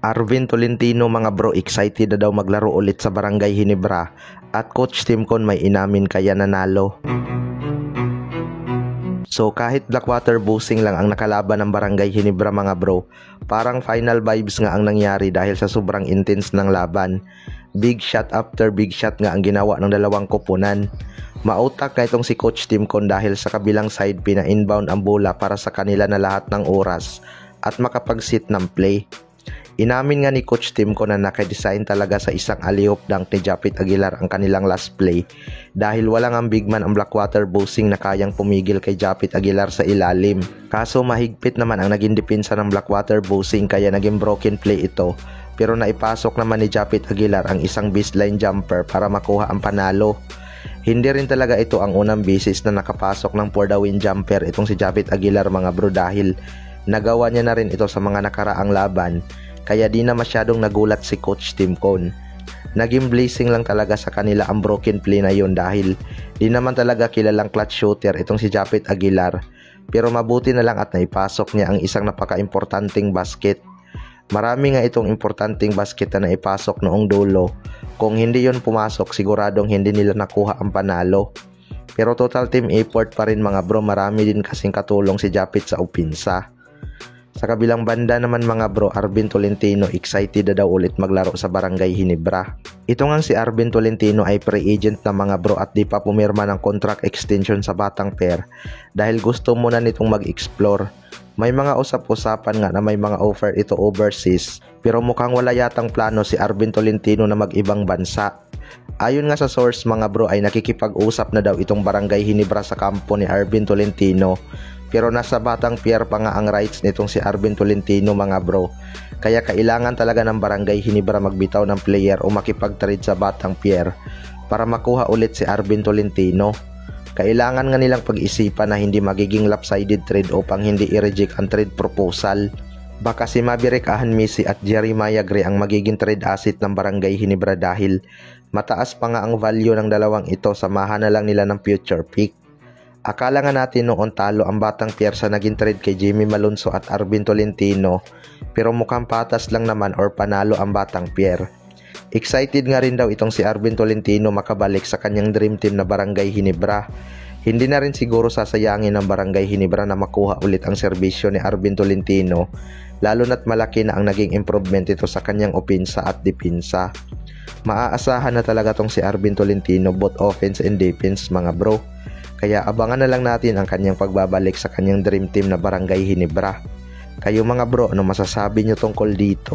Arvin Tolentino mga bro, excited na daw maglaro ulit sa Barangay Ginebra at Coach Timcon may inamin kaya nanalo. So kahit Blackwater Busing lang ang nakalaban ng Barangay Ginebra mga bro, parang final vibes nga ang nangyari dahil sa sobrang intense ng laban. Big shot after big shot nga ang ginawa ng dalawang koponan. Mautak na itong si Coach Timcon dahil sa kabilang side pina-inbound ang bola para sa kanila na lahat ng oras at makapag-sit ng play. Inamin nga ni Coach Timcon na nakadesign talaga sa isang alley-oop dunk ni Japit Aguilar ang kanilang last play dahil walang ang big man ang Blackwater Busing na kayang pumigil kay Japit Aguilar sa ilalim. Kaso mahigpit naman ang naging depensa ng Blackwater Busing kaya naging broken play ito, pero naipasok naman ni Japit Aguilar ang isang baseline jumper para makuha ang panalo. Hindi rin talaga ito ang unang beses na nakapasok ng for the win jumper itong si Japit Aguilar mga bro, dahil nagawa niya na rin ito sa mga nakaraang laban. Kaya di na masyadong nagulat si Coach Timcon. Naging blessing lang talaga sa kanila ang broken play na yun dahil di naman talaga kilalang clutch shooter itong si Japit Aguilar. Pero mabuti na lang at naipasok niya ang isang napaka-importanting basket. Marami nga itong importanteng basket na naipasok noong dulo. Kung hindi yun pumasok, siguradong hindi nila nakuha ang panalo. Pero total team effort pa rin mga bro, marami din kasing katulong si Japit sa opensa. Sa kabilang banda naman mga bro, Arvin Tolentino excited na daw ulit maglaro sa Barangay Ginebra. Ito nga si Arvin Tolentino ay free agent na mga bro at di pa pumirma ng contract extension sa Batang Pier dahil gusto muna nitong mag-explore. May mga usap-usapan nga na may mga offer ito overseas, pero mukhang wala yatang plano si Arvin Tolentino na mag-ibang bansa. Ayon nga sa source mga bro ay nakikipag-usap na daw itong Barangay Ginebra sa kampo ni Arvin Tolentino. Pero nasa Batang Pier pa nga ang rights nitong si Arvin Tolentino mga bro. Kaya kailangan talaga ng Barangay Ginebra magbitaw ng player o makipag-trade sa Batang Pier para makuha ulit si Arvin Tolentino. Kailangan nga nilang pag-isipan na hindi magiging lopsided trade upang hindi i-reject ang trade proposal. Baka si Maverick Ahanmisi at Jeremiah Gray ang magiging trade asset ng Barangay Ginebra dahil mataas pa nga ang value ng dalawang ito, samahan na lang nila ng future pick. Akala nga natin noon talo ang Batang Pier sa naging trade kay Jimmy Malonzo at Arvin Tolentino, pero mukhang patas lang naman or panalo ang Batang Pier. Excited nga rin daw itong si Arvin Tolentino makabalik sa kanyang dream team na Barangay Ginebra. Hindi na rin siguro sasayangin ng Barangay Ginebra na makuha ulit ang serbisyo ni Arvin Tolentino, lalo na't malaki na ang naging improvement ito sa kanyang opensa at depensa. Maaasahan na talaga tong si Arvin Tolentino both offense and defense mga bro. Kaya abangan na lang natin ang kanyang pagbabalik sa kanyang dream team na Barangay Ginebra. Kayo mga bro, ano masasabi nyo tungkol dito?